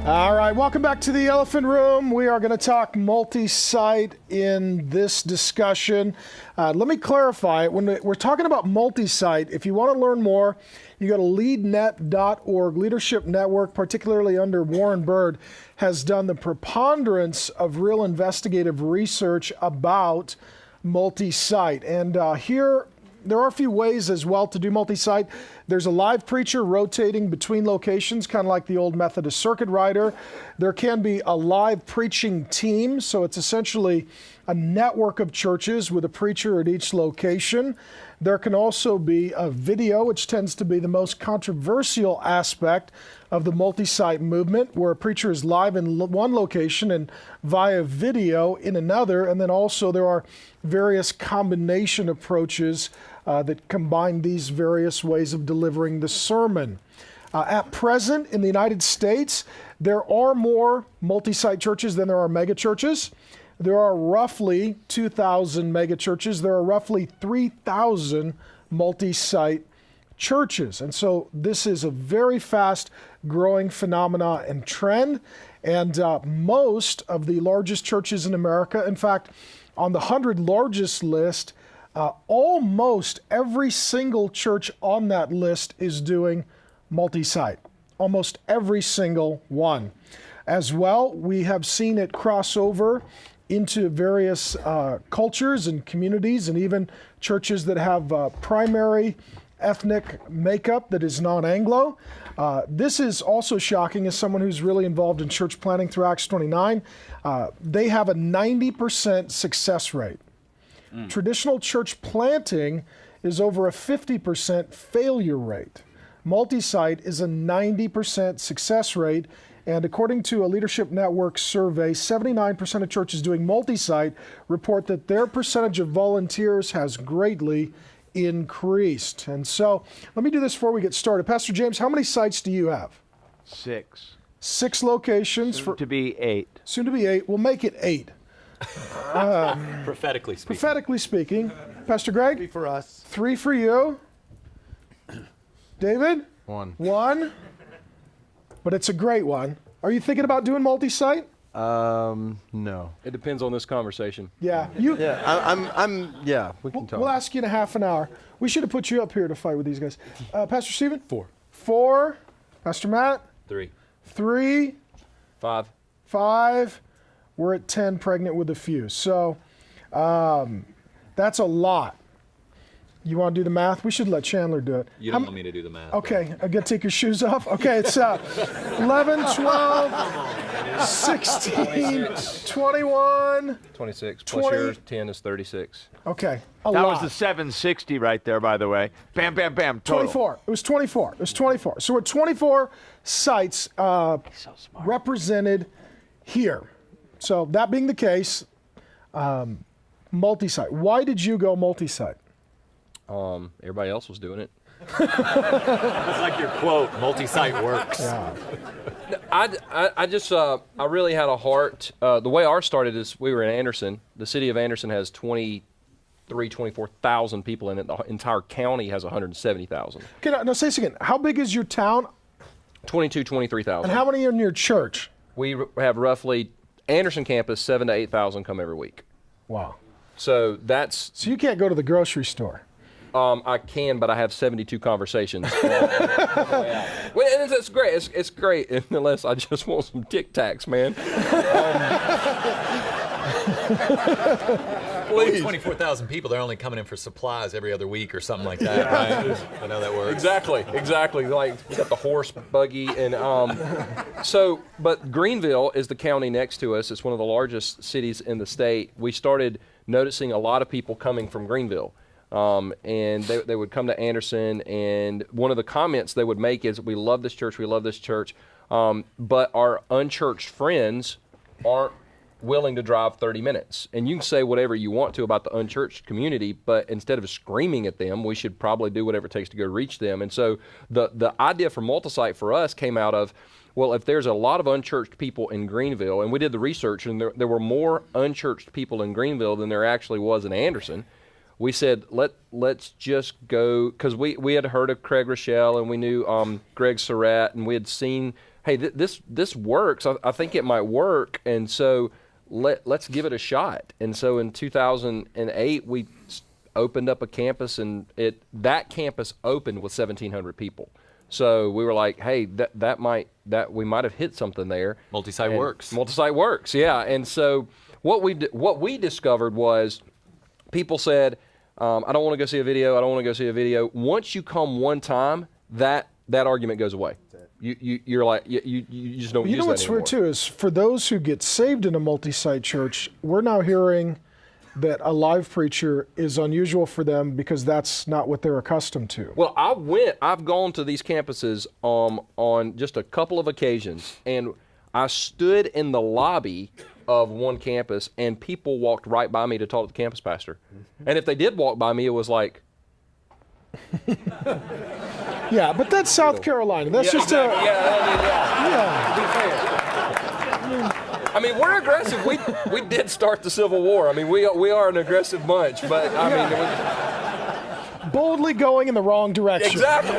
All right, welcome back to the Elephant Room. We are going to talk multi-site in this discussion. Let me clarify, when we're talking about multi-site, if you want to learn more, you go to leadnet.org. Leadership Network, particularly under Warren Bird, has done the preponderance of real investigative research about multi-site. And here, there are a few ways as well to do multi-site. There's a live preacher rotating between locations, kind of like the old Methodist circuit rider. There can be a live preaching team, so it's essentially a network of churches with a preacher at each location. There can also be a video, which tends to be the most controversial aspect of the multi-site movement, where a preacher is live in one location and via video in another. And then also there are various combination approaches that combine these various ways of delivering the sermon. At present, in the United States, there are more multi-site churches than there are megachurches. There are roughly 2,000 megachurches. There are roughly 3,000 multi-site churches. And so this is a very fast growing phenomena and trend. And most of the largest churches in America, in fact, on the 100 largest list, almost every single church on that list is doing multi-site. Almost every single one. As well, we have seen it cross over into various cultures and communities, and even churches that have primary ethnic makeup that is non-Anglo. This is also shocking as someone who's really involved in church planting through Acts 29. They have a 90% success rate. Traditional church planting is over a 50% failure rate. Multi-site is a 90% success rate. And according to a Leadership Network survey, 79% of churches doing multi-site report that their percentage of volunteers has greatly increased. And so let me do this before we get started. Pastor James, how many sites do you have? 6. 6 locations. Soon to be 8. Soon to be 8. We'll make it 8. Prophetically speaking. Prophetically speaking. Pastor Greg? 3 for us. 3 for you. David? 1. 1. But it's a great one. Are you thinking about doing multi-site? No. It depends on this conversation. Yeah. Yeah, we can talk. We'll ask you in a half an hour. We should have put you up here to fight with these guys. Pastor Stephen? 4. 4. Pastor Matt? 3. 3. 5. 5. We're at 10, pregnant with a few. So that's a lot. You want to do the math? We should let Chandler do it. You don't want me to do the math. Okay, I get to take your shoes off? Okay, it's 11, 12, 16, 21. 26 20. plus yours, 10 is 36. Okay, That lot. was the 760 right there, by the way. Bam, bam, bam, total. 24. It was 24. It was 24. So we're 24 sites represented here. So that being the case, multi-site. Why did you go multi-site? Everybody else was doing it. That's like your quote, multi-site works. Yeah. I really had a heart. The way ours started is we were in Anderson. The city of Anderson has 24,000 people in it. The entire county has 170,000. Okay, now say this again. How big is your town? 23,000. And how many are in your church? We have roughly, Anderson campus, 7,000 to 8,000 come every week. Wow. So that's... So you can't go to the grocery store. I can, but I have 72 conversations. Well, it's great. It's great, unless I just want some Tic Tacs, man. please. 24,000 people, they're only coming in for supplies every other week or something like that, right? I know that works. Exactly. Like, we got the horse buggy. And but Greenville is the county next to us. It's one of the largest cities in the state. We started noticing a lot of people coming from Greenville. And they would come to Anderson, and one of the comments they would make is, we love this church, but our unchurched friends aren't willing to drive 30 minutes. And you can say whatever you want to about the unchurched community, but instead of screaming at them, we should probably do whatever it takes to go reach them. And so the idea for multi-site for us came out of, well, if there's a lot of unchurched people in Greenville, and we did the research, and there were more unchurched people in Greenville than there actually was in Anderson, we said, let's just go, because we had heard of Craig Rochelle, and we knew Greg Surratt, and we had seen, hey, this works. I think it might work, and so let's give it a shot. And so in 2008, we opened up a campus, and that campus opened with 1,700 people. So we were like, hey, we might have hit something there. Multi-site works. Multi-site works, yeah. And so what we discovered was, people said, I don't want to go see a video. Once you come one time, that argument goes away. You're like, you just don't use that anymore. You know what's weird too is, for those who get saved in a multi-site church, we're now hearing that a live preacher is unusual for them because that's not what they're accustomed to. Well, I've gone to these campuses on just a couple of occasions, and I stood in the lobby of one campus, and people walked right by me to talk to the campus pastor. And if they did walk by me, it was like... Yeah, but that's South Carolina. That's just exactly. yeah. I mean, we're aggressive. We did start the Civil War. I mean, we are an aggressive bunch, but I mean... boldly going in the wrong direction. Exactly.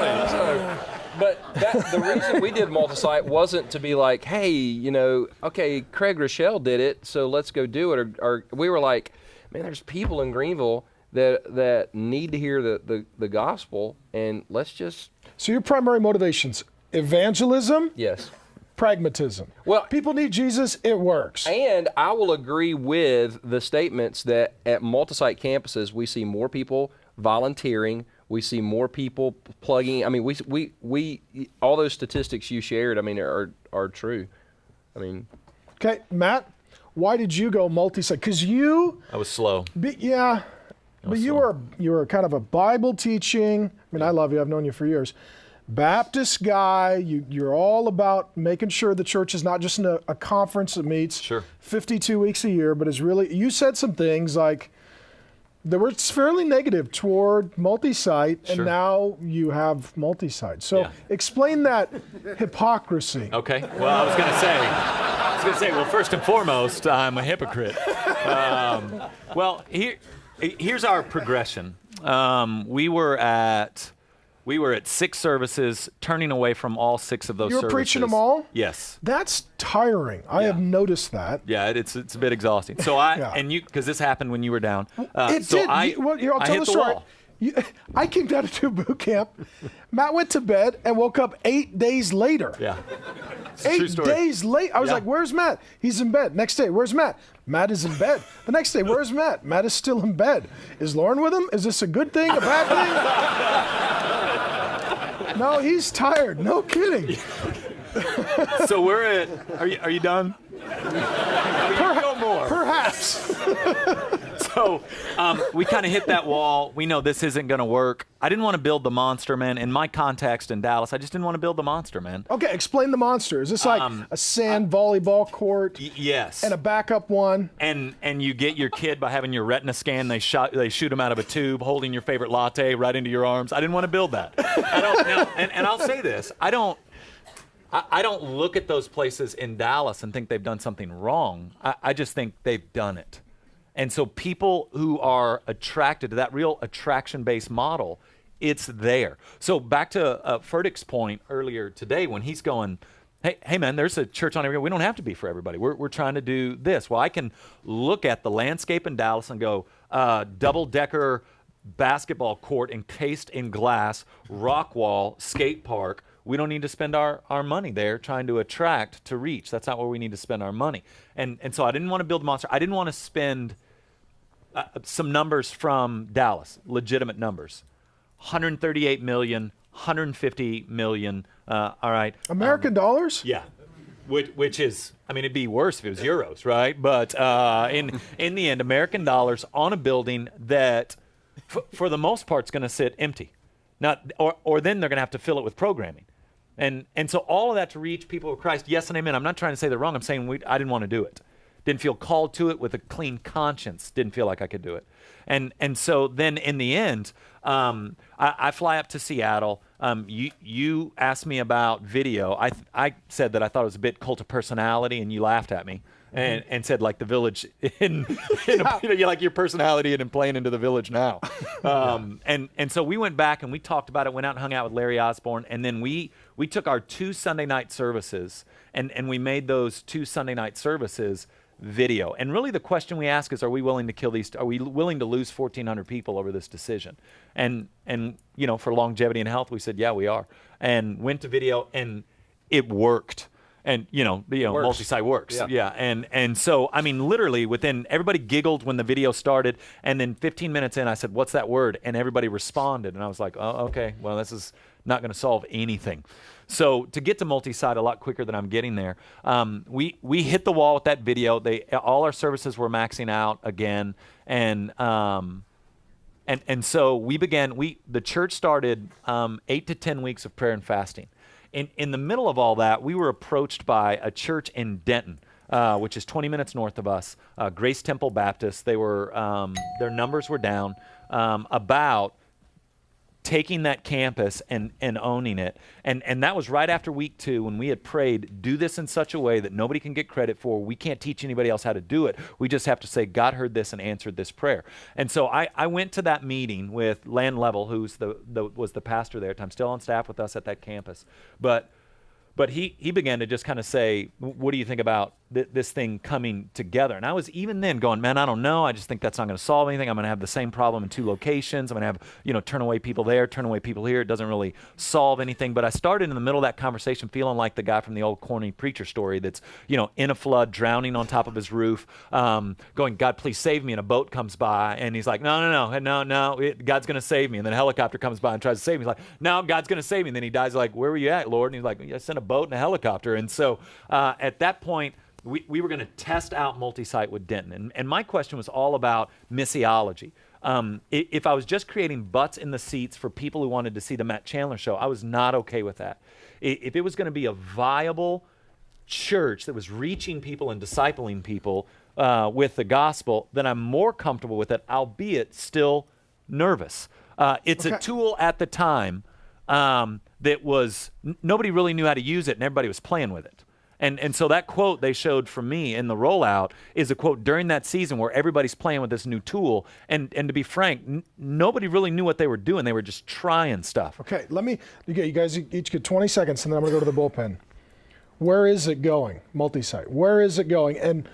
But the reason we did multi-site wasn't to be like, hey, okay, Craig Rochelle did it, so let's go do it. Or we were like, man, there's people in Greenville that need to hear the gospel, and let's just... So your primary motivations, evangelism? Yes. Pragmatism. Well, people need Jesus, it works. And I will agree with the statements that at multi-site campuses, we see more people volunteering. We see more people plugging. I mean, we all those statistics you shared, I mean, are true. I mean. Okay, Matt, why did you go multi-site? Because I was slow. But you were kind of a Bible teaching. I mean, I love you. I've known you for years. Baptist guy. You're all about making sure the church is not just a conference that meets 52 weeks a year, but is really. You said some things like, they were fairly negative toward multi-site, and now you have multi-site. So explain that hypocrisy. Okay. Well, I was going to say, well, first and foremost, I'm a hypocrite. Well, here's our progression. We were at 6 services, turning away from all 6 of those services. You were preaching them all? Yes. That's tiring. I have noticed that. Yeah, it's a bit exhausting. So because this happened when you were down. It did. I'll tell the story. I came down to boot camp. Matt went to bed and woke up 8 days later. Yeah. 8 days late. I was like, where's Matt? He's in bed. Next day, where's Matt? Matt is in bed. The next day, where's Matt? Matt is still in bed. Is Lauren with him? Is this a good thing, a bad thing? No, he's tired. No kidding. So we're at, are you done? Perhaps. So we kind of hit that wall. We know this isn't going to work. I didn't want to build the monster, man. In my context in Dallas, I just didn't want to build the monster, man. Okay, explain the monster. Is this like a sand volleyball court? Yes. And a backup one? And you get your kid by having your retina scan. They shoot him out of a tube, holding your favorite latte right into your arms. I didn't want to build that. And I'll say this. I don't look at those places in Dallas and think they've done something wrong. I just think they've done it. And so people who are attracted to that real attraction-based model, it's there. So back to Furtick's point earlier today when he's going, hey man, there's a church on every. We don't have to be for everybody. We're trying to do this. Well, I can look at the landscape in Dallas and go, double-decker basketball court encased in glass, rock wall, skate park. We don't need to spend our money there trying to attract, to reach. That's not where we need to spend our money. And so I didn't want to build a monster. I didn't want to spend some numbers from Dallas, legitimate numbers. 138 million, 150 million. All right. American dollars? Yeah. Which is, I mean, it'd be worse if it was euros, right? But in the end, American dollars on a building that, for the most part, is going to sit empty. Or then they're going to have to fill it with programming. And so all of that to reach people with Christ, yes and amen. I'm not trying to say they're wrong. I'm saying I didn't want to do it. Didn't feel called to it with a clean conscience. Didn't feel like I could do it. And so then in the end, I fly up to Seattle. You asked me about video. I said that I thought it was a bit cult of personality, and you laughed at me. And said like the village like your personality and playing into the village now. And so we went back and we talked about it, went out and hung out with Larry Osborne, and then we took our 2 Sunday night services and we made those 2 Sunday night services video. And really the question we ask is, are we willing to lose 1,400 people over this decision? And for longevity and health, we said, yeah, we are. And went to video, and it worked. And multi-site works. Yeah. And so, I mean, literally everybody giggled when the video started, and then 15 minutes in, I said, "What's that word?" And everybody responded, and I was like, "Oh, okay. Well, this is not going to solve anything." So to get to multi-site a lot quicker than I'm getting there, we hit the wall with that video. All our services were maxing out again, and so we began. The church started 8 to 10 weeks of prayer and fasting. In the middle of all that, we were approached by a church in Denton, which is 20 minutes north of us, Grace Temple Baptist. They were their numbers were down, about taking that campus and owning it. And that was right after week 2 when we had prayed, do this in such a way that nobody can get credit for. We can't teach anybody else how to do it. We just have to say, God heard this and answered this prayer. And so I went to that meeting with Lan Level, who's was the pastor there. I'm still on staff with us at that campus. But he began to just kind of say, what do you think about this thing coming together? And I was even then going, man, I don't know. I just think that's not going to solve anything. I'm going to have the same problem in 2 locations. I'm going to have, turn away people there, turn away people here. It doesn't really solve anything. But I started in the middle of that conversation feeling like the guy from the old corny preacher story that's, in a flood, drowning on top of his roof, going, God, please save me. And a boat comes by, and he's like, no, God's going to save me. And then a helicopter comes by and tries to save me. He's like, no, God's going to save me. And then he dies like, where were you at, Lord? And he's like, I sent a boat and a helicopter. And so at that point, we were going to test out multi-site with Denton. And my question was all about missiology. If I was just creating butts in the seats for people who wanted to see the Matt Chandler show, I was not okay with that. If it was going to be a viable church that was reaching people and discipling people with the gospel, then I'm more comfortable with it, albeit still nervous. It's a tool at the time that was, nobody really knew how to use it, and everybody was playing with it. And so that quote they showed from me in the rollout is a quote during that season where everybody's playing with this new tool. And to be frank, nobody really knew what they were doing. They were just trying stuff. Okay, you guys each get 20 seconds, and then I'm going to go to the bullpen. Where is it going, multi-site? Where is it going? And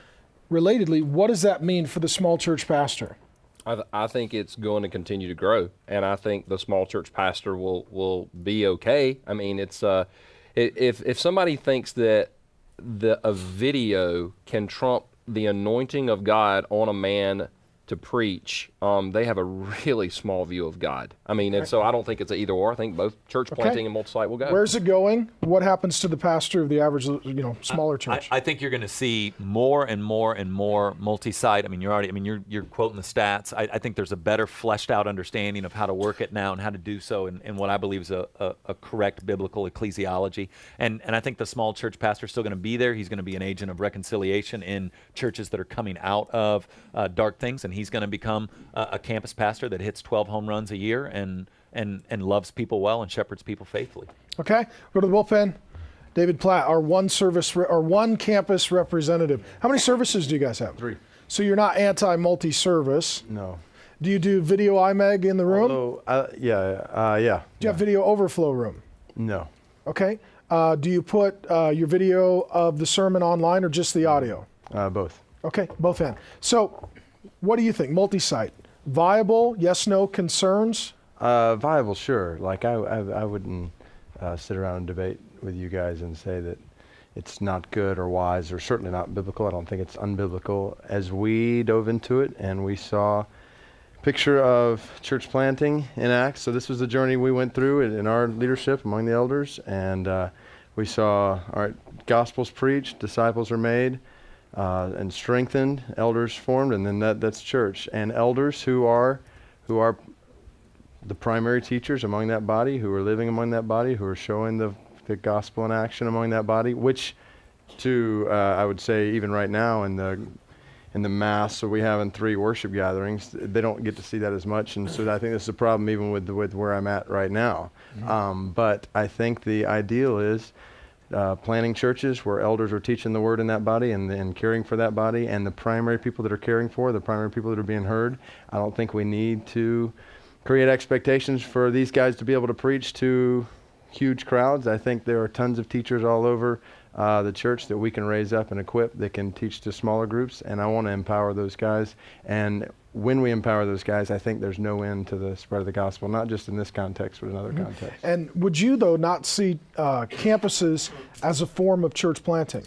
relatedly, what does that mean for the small church pastor? I think it's going to continue to grow, and I think the small church pastor will be okay. I mean, it's if somebody thinks that a video can trump the anointing of God on a man to preach, they have a really small view of God. I mean, and so I don't think it's an either or. I think both church planting and multi-site will go. Where's it going? What happens to the pastor of the average, smaller church? I think you're going to see more and more and more multi-site. I mean, you're quoting the stats. I think there's a better fleshed out understanding of how to work it now and how to do so in what I believe is a correct biblical ecclesiology. And I think the small church pastor is still going to be there. He's going to be an agent of reconciliation in churches that are coming out of dark things, and he's going to become a campus pastor that hits 12 home runs a year and loves people well and shepherds people faithfully. Okay, go to the bullpen. David Platt, our one campus representative. How many services do you guys have? 3. So you're not anti-multi-service. No. Do you do video IMEG in the room? Yeah. Do you have video overflow room? No. Okay. Do you put your video of the sermon online or just the audio? Both. Okay, both in. So what do you think? Multi-site, viable, yes, no, concerns? Viable, sure. Like I wouldn't sit around and debate with you guys and say that, it's not good or wise or certainly not biblical. I don't think it's unbiblical. As we dove into it and we saw a picture of church planting in Acts, so this was the journey we went through in our leadership among the elders, and we saw, all right, gospels preached, disciples are made, and strengthened, elders formed, and then that's church. And elders who are the primary teachers among that body, who are living among that body, who are showing the gospel in action among that body, which I would say even right now in the mass, so we have in 3 worship gatherings, they don't get to see that as much, and so I think this is a problem even with where I'm at right now. But I think the ideal is planting churches where elders are teaching the word in that body and caring for that body, and the primary people that are caring for, the primary people that are being heard. I don't think we need to create expectations for these guys to be able to preach to huge crowds. I think there are tons of teachers all over the church that we can raise up and equip that can teach to smaller groups, and I want to empower those guys. And when we empower those guys, I think there's no end to the spread of the gospel, not just in this context, but in other contexts. And would you, though, not see campuses as a form of church planting?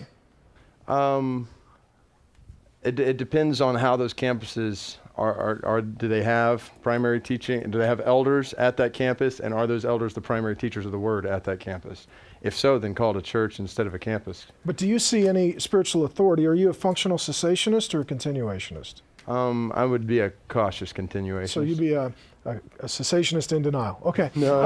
It depends on how those campuses are. Do they have primary teaching? Do they have elders at that campus? And are those elders the primary teachers of the word at that campus? If so, then call it a church instead of a campus. But do you see any spiritual authority? Are you a functional cessationist or a continuationist? I would be a cautious continuationist. So you'd be a cessationist in denial. Okay. No. Or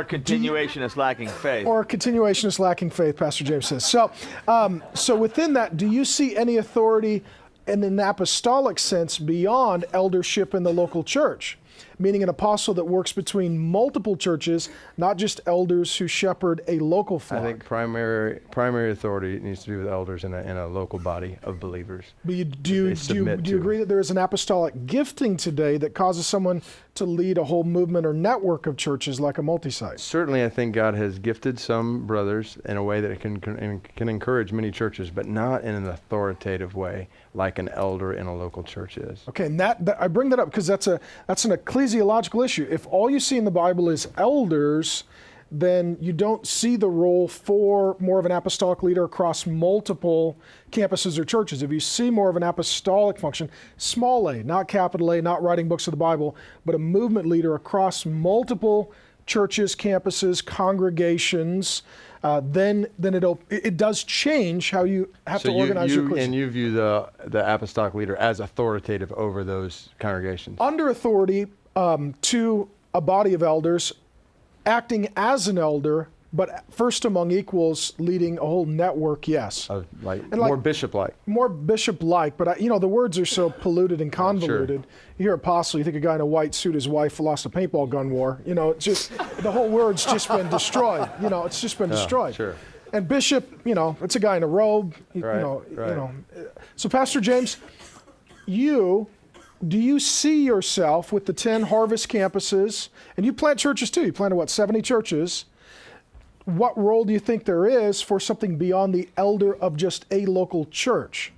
a continuationist lacking faith. Or a continuationist lacking faith, Pastor James says. So within that, do you see any authority in an apostolic sense beyond eldership in the local church? Meaning an apostle that works between multiple churches, not just elders who shepherd a local flock. I think primary authority needs to be with elders in a local body of believers. But do you agree that there is an apostolic gifting today that causes someone to lead a whole movement or network of churches like a multi-site? Certainly, I think God has gifted some brothers in a way that it can encourage many churches, but not in an authoritative way like an elder in a local church is. Okay, and that I bring that up because that's an ecclesiological issue. If all you see in the Bible is elders, then you don't see the role for more of an apostolic leader across multiple campuses or churches. If you see more of an apostolic function, small a, not capital A, not writing books of the Bible, but a movement leader across multiple churches, campuses, congregations, then it does change how you have to organize your ecclesia. And you view the apostolic leader as authoritative over those congregations? Under authority to a body of elders, acting as an elder, but first among equals, leading a whole network, yes. More bishop-like. More bishop-like, but the words are so polluted and convoluted. Sure. You hear apostle, you think a guy in a white suit, his wife lost a paintball gun war. It's just, the whole word's just been destroyed. It's just been destroyed. Sure. And bishop, it's a guy in a robe. Right. So Pastor James, do you see yourself with the 10 Harvest campuses, and you plant churches too, you planted 70 churches. What role do you think there is for something beyond the elder of just a local church?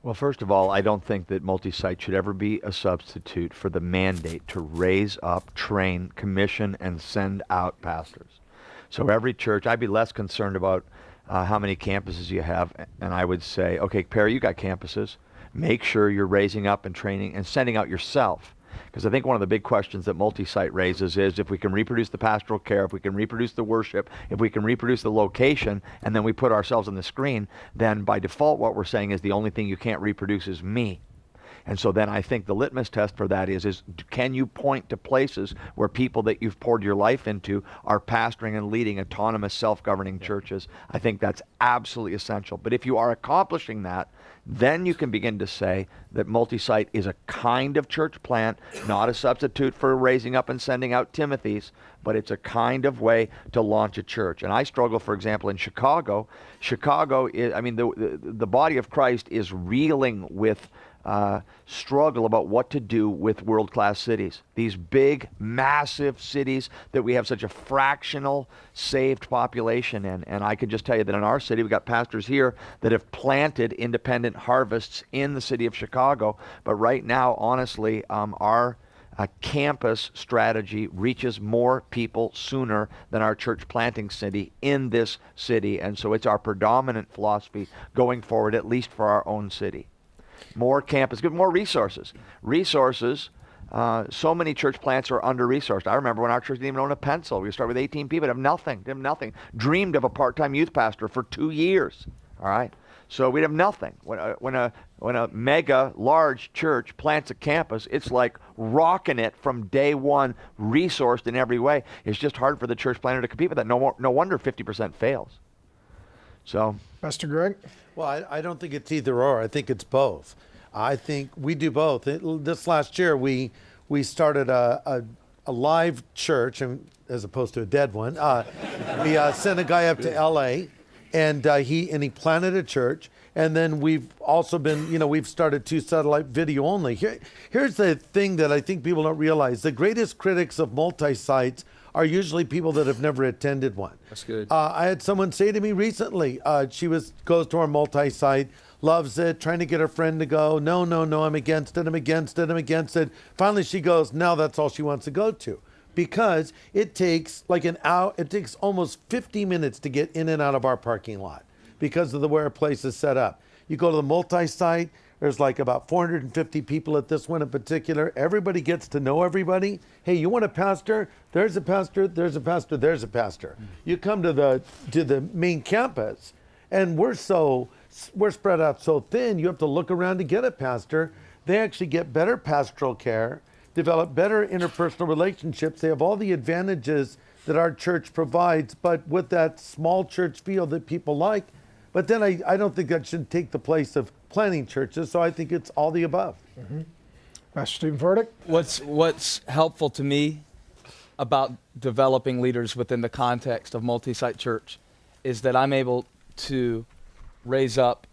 Well, first of all, I don't think that multi-site should ever be a substitute for the mandate to raise up, train, commission, and send out pastors. So every church, I'd be less concerned about how many campuses you have, and I would say, okay, Perry, you got campuses. Make sure you're raising up and training and sending out yourself. Because I think one of the big questions that multi-site raises is if we can reproduce the pastoral care, if we can reproduce the worship, if we can reproduce the location, and then we put ourselves on the screen, then by default what we're saying is the only thing you can't reproduce is me. And so then I think the litmus test for that is can you point to places where people that you've poured your life into are pastoring and leading autonomous, self-governing churches? I think that's absolutely essential. But if you are accomplishing that, then you can begin to say that multi-site is a kind of church plant, not a substitute for raising up and sending out Timothys, but it's a kind of way to launch a church. And I struggle, for example, in Chicago. Chicago is, the body of Christ is reeling with struggle about what to do with world-class cities. These big, massive cities that we have such a fractional saved population in. And I can just tell you that in our city, we've got pastors here that have planted independent harvests in the city of Chicago. But right now, honestly, our a campus strategy reaches more people sooner than our church planting city in this city. And so it's our predominant philosophy going forward, at least for our own city. More campus, get more resources. So many church plants are under-resourced. I remember when our church didn't even own a pencil. We started with 18 people, didn't have nothing. Dreamed of a part-time youth pastor for 2 years. All right? So we'd have nothing. When a mega large church plants a campus, it's like rocking it from day one, resourced in every way. It's just hard for the church planter to compete with that. No wonder 50% fails. So, Pastor Greg? Well, I don't think it's either or. I think it's both. I think we do both. This last year, we started a live church, and as opposed to a dead one. We sent a guy up to L.A., and he planted a church. And then we've also been, we've started 2 satellite video only. Here's the thing that I think people don't realize. The greatest critics of multi-sites are usually people that have never attended one. That's good. I had someone say to me recently, she goes to our multi-site, loves it, trying to get her friend to go. No, I'm against it. Finally, she goes, now that's all she wants to go to. Because it takes like an hour, it takes almost 50 minutes to get in and out of our parking lot because of the way our place is set up. You go to the multi-site, there's like about 450 people at this one in particular. Everybody gets to know everybody. Hey, you want a pastor? There's a pastor, there's a pastor, there's a pastor. You come to the main campus, and we're spread out so thin, you have to look around to get a pastor. They actually get better pastoral care, develop better interpersonal relationships. They have all the advantages that our church provides, but with that small church feel that people like. But then I don't think that should take the place of planting churches, so I think it's all the above. Mm-hmm. Pastor Stephen Furtick? What's helpful to me about developing leaders within the context of multi-site church is that I'm able to raise up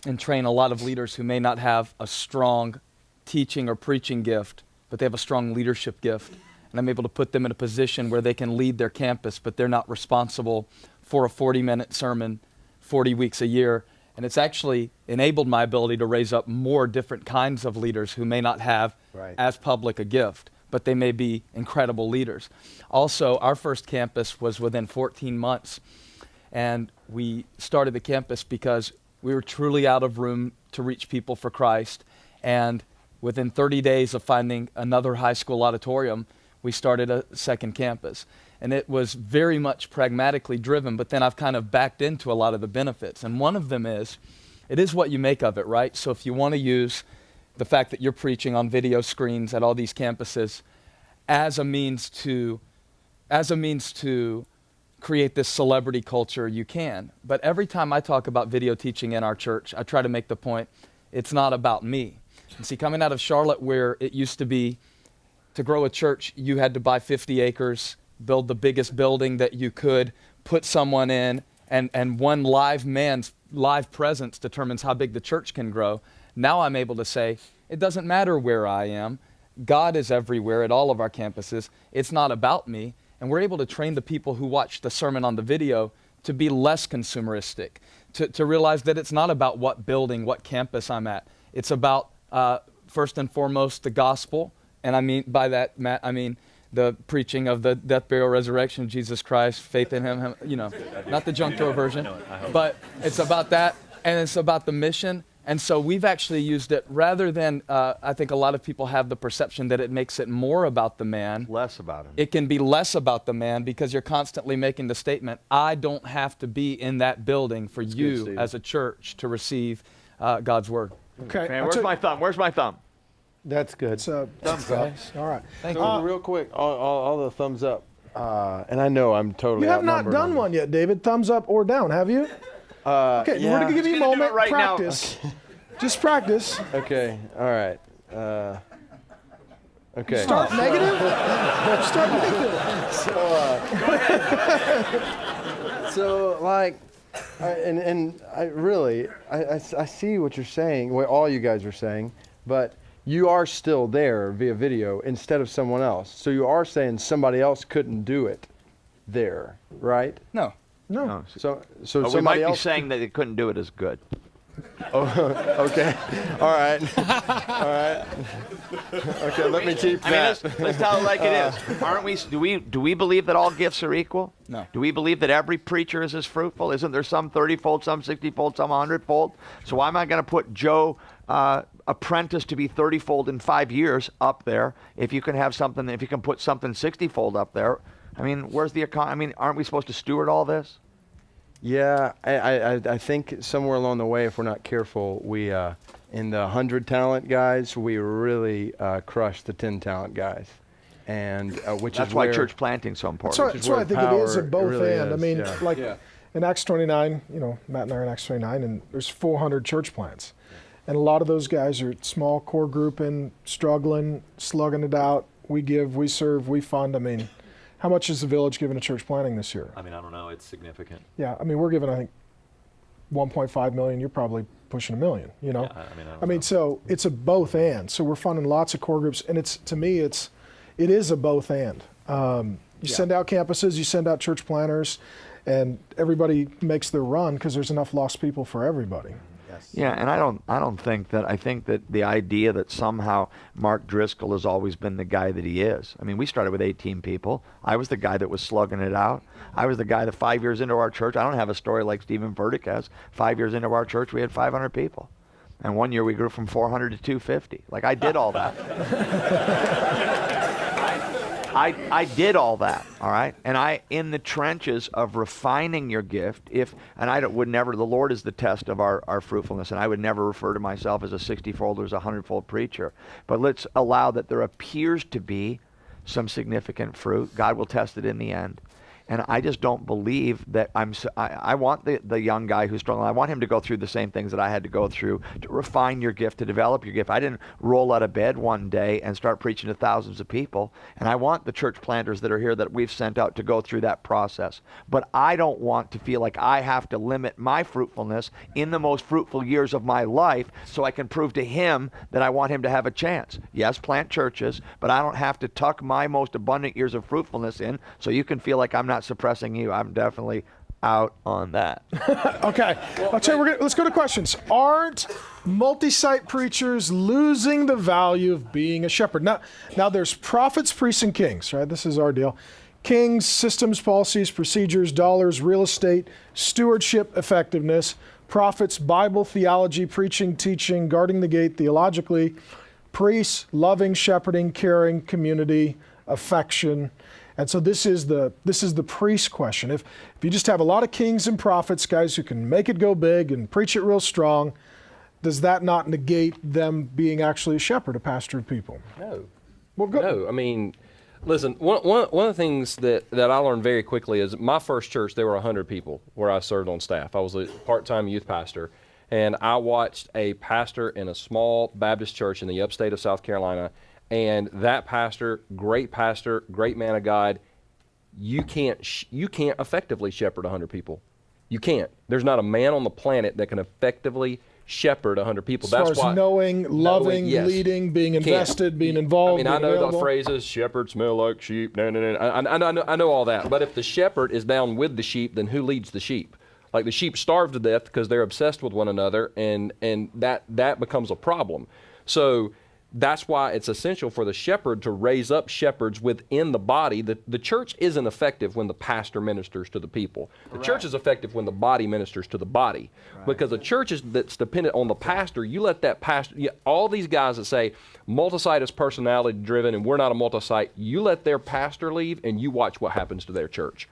and train a lot of leaders who may not have a strong teaching or preaching gift, but they have a strong leadership gift. And I'm able to put them in a position where they can lead their campus, but they're not responsible for a 40-minute sermon 40 weeks a year. And it's actually enabled my ability to raise up more different kinds of leaders who may not have as public a gift, but they may be incredible leaders. Also, our first campus was within 14 months. And we started the campus because we were truly out of room to reach people for Christ. And within 30 days of finding another high school auditorium, we started a second campus. And it was very much pragmatically driven, but then I've kind of backed into a lot of the benefits. And one of them is, it is what you make of it, right? So if you want to use the fact that you're preaching on video screens at all these campuses as a means to create this celebrity culture, you can. But every time I talk about video teaching in our church, I try to make the point, it's not about me. And see, coming out of Charlotte, where it used to be, to grow a church, you had to buy 50 acres, build the biggest building that you could, put someone in, and one live man's live presence determines how big the church can grow. Now I'm able to say, it doesn't matter where I am. God is everywhere at all of our campuses. It's not about me. And we're able to train the people who watch the sermon on the video to be less consumeristic, to realize that it's not about what building, what campus I'm at. It's about, first and foremost, the gospel. And I mean by that, Matt, I mean the preaching of the death, burial, resurrection of Jesus Christ, faith in him, not the junk drawer version. But it's about that, and it's about the mission. And so we've actually used it rather than, I think a lot of people have the perception that it makes it more about the man. Less about him. It can be less about the man because you're constantly making the statement, I don't have to be in that building for you as a church to receive God's word. Okay. Man, where's my thumb? Where's my thumb? That's good. Thumbs up. All right. Thank So you. real quick, all the thumbs up. And I know I'm totally You have not outnumbered done one yet, David. Thumbs up or down, have you? Okay, we're going to give you a moment. right now. Practice. Just practice. Okay, all right. Okay. Start negative. Start negative. So like, I see what you're saying, what all you guys are saying, but you are still there via video instead of someone else. So you are saying somebody else couldn't do it there, right? No. No. So But we somebody might be else saying that they couldn't do it as good. Okay. All right. All right. Okay, let me keep I mean, that. let's tell it like it is. Aren't we? Do we believe that all gifts are equal? No. Do we believe that every preacher is as fruitful? Isn't there some 30-fold, some 60-fold, some 100-fold? So why am I going to put Joe apprentice to be 30-fold in 5 years up there if you can have something? If you can put something 60-fold up there, I mean, where's the economy? I mean, aren't we supposed to steward all this? Yeah, I think somewhere along the way, if we're not careful, we in the 100 talent guys, we really crush the 10 talent guys, and which That's is why where church planting's so important. That's why I think it is a power both really and. I is, mean, yeah. like Yeah. in Acts 29, Matt and I are in Acts 29, and there's 400 church plants. And a lot of those guys are small core grouping, struggling, slugging it out. We give, we serve, we fund. I mean, how much is the village giving to church planting this year? I mean, I don't know. It's significant. Yeah, I mean, we're giving, I think, 1.5 million. You're probably pushing $1 million, Yeah, I don't know. so it's a both and. So we're funding lots of core groups, and to me, it is a both and. You send out campuses, you send out church planners, and everybody makes their run because there's enough lost people for everybody. Yeah, and I don't think that. I think that the idea that somehow Mark Driscoll has always been the guy that he is. I mean, we started with 18 people. I was the guy that was slugging it out. I was the guy that 5 years into our church, I don't have a story like Stephen Burdick has. 5 years into our church, we had 500 people. And 1 year we grew from 400 to 250. Like, I did all that. I did all that, all right? And in the trenches of refining your gift, would never, the Lord is the test of our fruitfulness, and I would neld refer to myself as a 60-fold or as a 100-fold preacher. But let's allow that there appears to be some significant fruit. God will test it in the end. And I just don't believe that I want the young guy who's struggling, I want him to go through the same things that I had to go through to refine your gift, to develop your gift. I didn't roll out of bed one day and start preaching to thousands of people. And I want the church planters that are here that we've sent out to go through that process. But I don't want to feel like I have to limit my fruitfulness in the most fruitful years of my life so I can prove to him that I want him to have a chance. Yes, plant churches, but I don't have to tuck my most abundant years of fruitfulness in so you can feel like I'm not suppressing you. I'm definitely out on that. Okay, I'll tell you, let's go to questions. Aren't multi-site preachers losing the value of being a shepherd? Now there's prophets, priests, and kings, right? This is our deal. Kings, systems, policies, procedures, dollars, real estate, stewardship, effectiveness. Prophets, Bible, theology, preaching, teaching, guarding the gate theologically. Priests, loving, shepherding, caring, community, affection. And so this is the priest question. If you just have a lot of kings and prophets, guys who can make it go big and preach it real strong, does that not negate them being actually a shepherd, a pastor of people? No. Well, go. No, I mean, listen, one of the things that I learned very quickly is my first church, there were 100 people where I served on staff. I was a part-time youth pastor, and I watched a pastor in a small Baptist church in the upstate of South Carolina. And that pastor, great man of God, you can't effectively shepherd 100 people. You can't. There's not a man on the planet that can effectively shepherd 100 people. As far as knowing, loving, yes. leading, being invested, being involved. I mean, I know the phrases, shepherds smell like sheep. No. I know all that. But if the shepherd is down with the sheep, then who leads the sheep? Like, the sheep starve to death because they're obsessed with one another, and that becomes a problem. So that's why it's essential for the shepherd to raise up shepherds within the body. The church isn't effective when the pastor ministers to the people. The church is effective when the body ministers to the body. Right. Because a church that's dependent on the pastor, you let that pastor, all these guys that say multi-site is personality driven and we're not a multi-site, you let their pastor leave and you watch what happens to their church.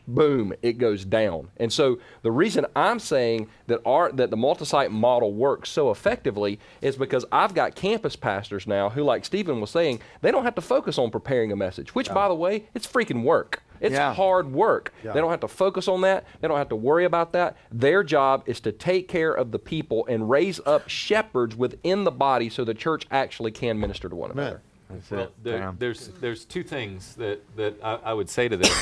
Boom, it goes down. And so the reason I'm saying that the multi-site model works so effectively is because I've got campus pastors now who, like Stephen was saying, they don't have to focus on preparing a message, which, by the way, it's freaking work. It's hard work. Yeah. They don't have to focus on that. They don't have to worry about that. Their job is to take care of the people and raise up shepherds within the body so the church actually can minister to one another. Well, there's two things that I would say to this.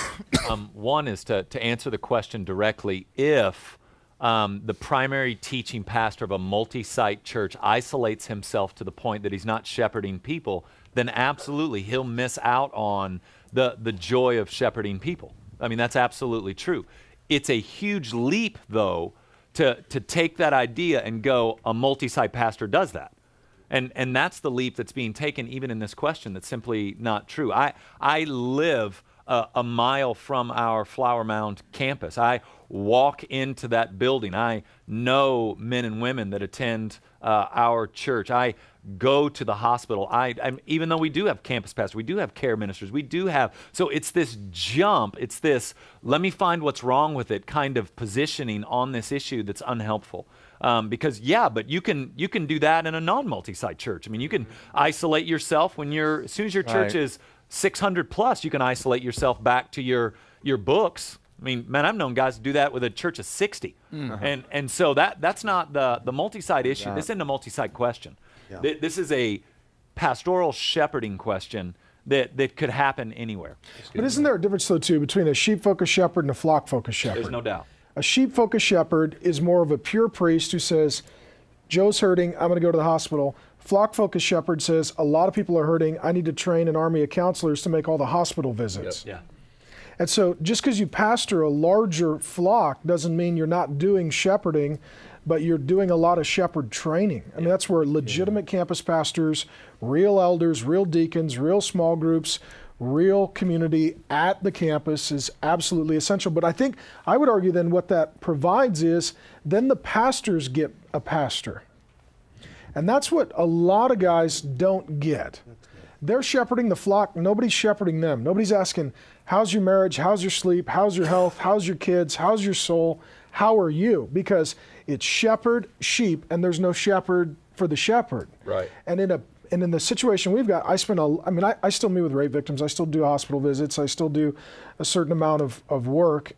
One is to answer the question directly. If the primary teaching pastor of a multi-site church isolates himself to the point that he's not shepherding people, then absolutely he'll miss out on the joy of shepherding people. I mean, that's absolutely true. It's a huge leap, though, to take that idea and go, a multi-site pastor does that. And that's the leap that's being taken even in this question that's simply not true. I live a mile from our Flower Mound campus. I walk into that building. I know men and women that attend our church. I go to the hospital. Even though we do have campus pastors, we do have care ministers, we do have, so it's this jump, it's this, let me find what's wrong with it kind of positioning on this issue that's unhelpful. Because but you can do that in a non-multi-site church. I mean, you can isolate yourself as soon as your church is 600 plus, you can isolate yourself back to your books. I mean, man, I've known guys do that with a church of 60. And so that's not the multi-site issue. This isn't a multi-site question. Yeah. This is a pastoral shepherding question that could happen anywhere. But isn't there a difference, though, too, between a sheep-focused shepherd and a flock-focused shepherd? There's no doubt. A sheep-focused shepherd is more of a pure priest who says, Joe's hurting, I'm going to go to the hospital. Flock-focused shepherd says, a lot of people are hurting, I need to train an army of counselors to make all the hospital visits. Yep. Yeah. And so just because you pastor a larger flock doesn't mean you're not doing shepherding, but you're doing a lot of shepherd training. I mean, that's where legitimate campus pastors, real elders, real deacons, real small groups, real community at the campus is absolutely essential. But I think I would argue then what that provides is then the pastors get a pastor. And that's what a lot of guys don't get. They're shepherding the flock. Nobody's shepherding them. Nobody's asking, how's your marriage? How's your sleep? How's your health? How's your kids? How's your soul? How are you? Because it's shepherd, sheep, and there's no shepherd for the shepherd. Right. And in the situation we've got, I still meet with rape victims. I still do hospital visits. I still do a certain amount of work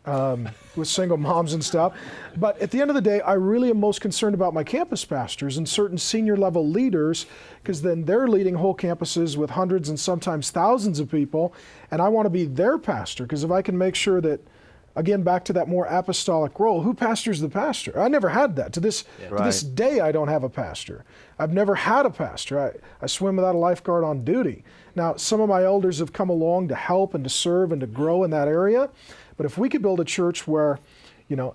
with single moms and stuff. But at the end of the day, I really am most concerned about my campus pastors and certain senior level leaders, because then they're leading whole campuses with hundreds and sometimes thousands of people. And I want to be their pastor, because if I can make sure that, again, back to that more apostolic role, who pastors the pastor? I never had that. To this day, I don't have a pastor. I've never had a pastor. I swim without a lifeguard on duty. Now, some of my elders have come along to help and to serve and to grow in that area. But if we could build a church where,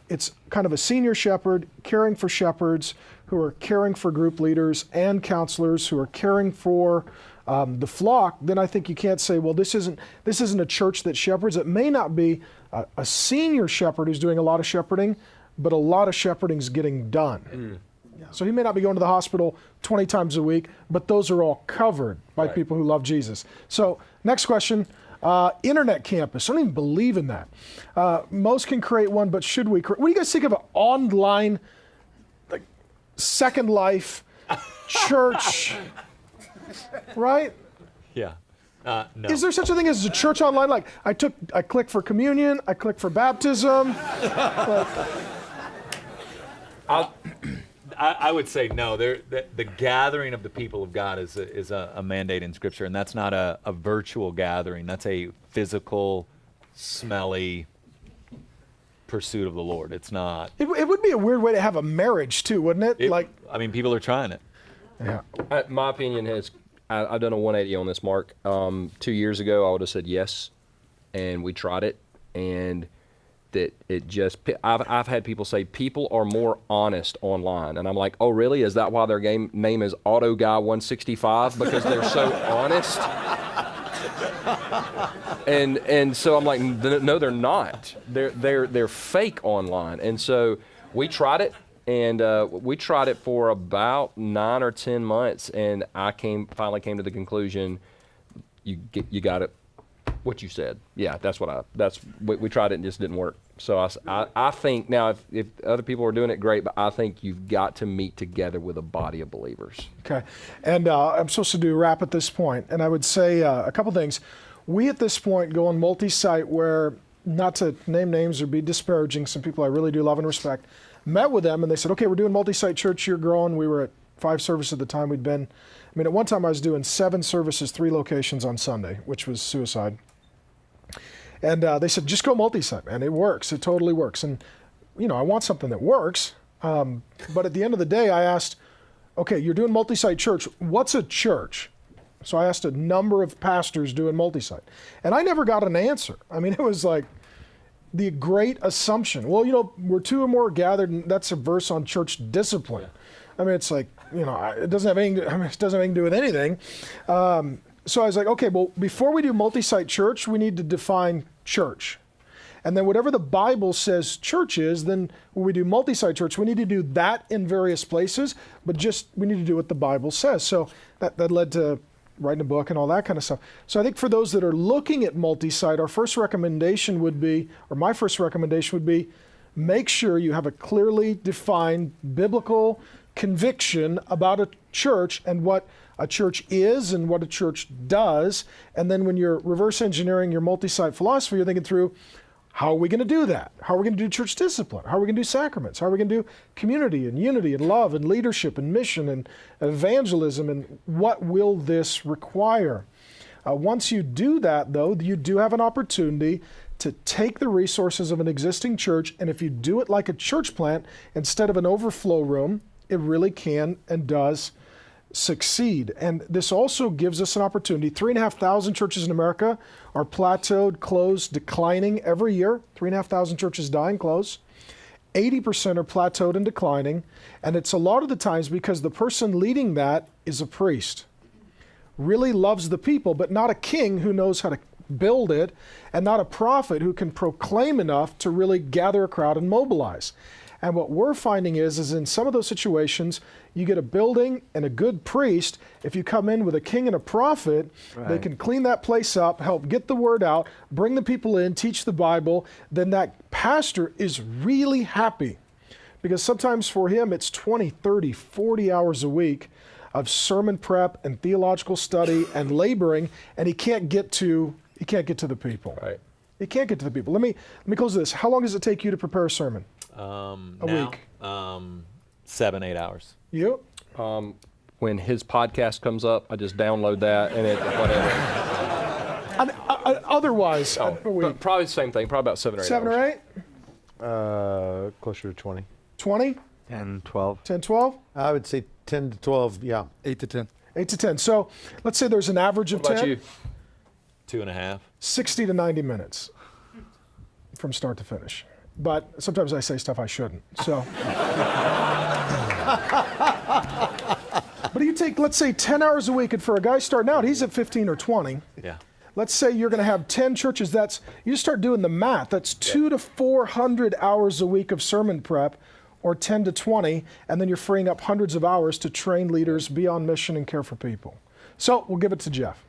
it's kind of a senior shepherd caring for shepherds who are caring for group leaders and counselors who are caring for the flock, then I think you can't say, well, this isn't a church that shepherds. It may not be a senior shepherd who's doing a lot of shepherding, but a lot of shepherding is getting done. Yeah. So he may not be going to the hospital 20 times a week, but those are all covered by people who love Jesus. So next question, internet campus. I don't even believe in that. Most can create one, but should we create? What do you guys think of an online, like, Second Life, church, right? Yeah. No. Is there such a thing as a church online? Like I click for communion, I click for baptism. I would say no. The gathering of the people of God is a mandate in Scripture, and that's not a virtual gathering. That's a physical, smelly pursuit of the Lord. It's not. It would be a weird way to have a marriage too, wouldn't it? People are trying it. Yeah. My opinion is, I've done a 180 on this, Mark. 2 years ago, I would have said yes, and we tried it, and that it just, I've had people say people are more honest online, and I'm like, oh really? Is that why their game name is Auto Guy 165? Because they're so honest? And so I'm like, no, they're not. They're fake online, and so we tried it. And we tried it for about 9 or 10 months, and I finally came to the conclusion, you got it, what you said. Yeah, we tried it and it just didn't work. So I think now if other people are doing it, great, but I think you've got to meet together with a body of believers. Okay, and I'm supposed to do a wrap at this point, and I would say a couple things. We at this point go on multi-site where, not to name names or be disparaging, some people I really do love and respect, met with them and they said, okay, we're doing multi-site church, you're growing. We were at 5 services at the time we'd been. I mean, at one time I was doing 7 services, 3 locations on Sunday, which was suicide. And they said, just go multi-site, man. It works. It totally works. And, I want something that works. But at the end of the day, I asked, okay, you're doing multi-site church. What's a church? So I asked a number of pastors doing multi-site. And I never got an answer. I mean, it was like, the great assumption. Well, we're two or more gathered, and that's a verse on church discipline. I mean, it's like, it doesn't have anything to do with anything. So I was like, okay, well, before we do multi-site church, we need to define church. And then whatever the Bible says church is, then when we do multi-site church, we need to do that in various places, but we need to do what the Bible says. So that led to writing a book and all that kind of stuff. So I think for those that are looking at multi-site, my first recommendation would be, make sure you have a clearly defined biblical conviction about a church and what a church is and what a church does. And then when you're reverse engineering your multi-site philosophy, you're thinking through, how are we going to do that? How are we going to do church discipline? How are we going to do sacraments? How are we going to do community and unity and love and leadership and mission and evangelism? And what will this require? Once you do that, though, you do have an opportunity to take the resources of an existing church, and if you do it like a church plant instead of an overflow room, it really can and does succeed. And this also gives us an opportunity. 3,500 churches in America are plateaued, closed, declining every year. 3,500 churches die and close. 80% are plateaued and declining. And it's a lot of the times because the person leading that is a priest. Really loves the people, but not a king who knows how to build it, and not a prophet who can proclaim enough to really gather a crowd and mobilize. And what we're finding is in some of those situations, you get a building and a good priest. If you come in with a king and a prophet, they can clean that place up, help get the word out, bring the people in, teach the Bible. Then that pastor is really happy, because sometimes for him it's 20, 30, 40 hours a week of sermon prep and theological study and laboring, and he can't get to the people. Right. He can't get to the people. Let me close this. How long does it take you to prepare a sermon? A week. 7-8 hours. You? When his podcast comes up, I just download that and it whatever. Otherwise, a week. Probably the same thing. Probably about 7 or 8 7 hours. or 8? Closer to 20. 20? 10, 12. 10, 12? I would say 10 to 12, yeah. 8 to 10. 8 to 10. So let's say there's an average of What about 10. you? 2.5. 60 to 90 minutes from start to finish. But sometimes I say stuff I shouldn't. So, but you take, let's say, 10 hours a week, and for a guy starting out, he's at 15 or 20. Yeah. Let's say you're going to have 10 churches. You just start doing the math. That's 200 to 400 hours a week of sermon prep, or 10 to 20, and then you're freeing up hundreds of hours to train leaders, be on mission, and care for people. So we'll give it to Jeff.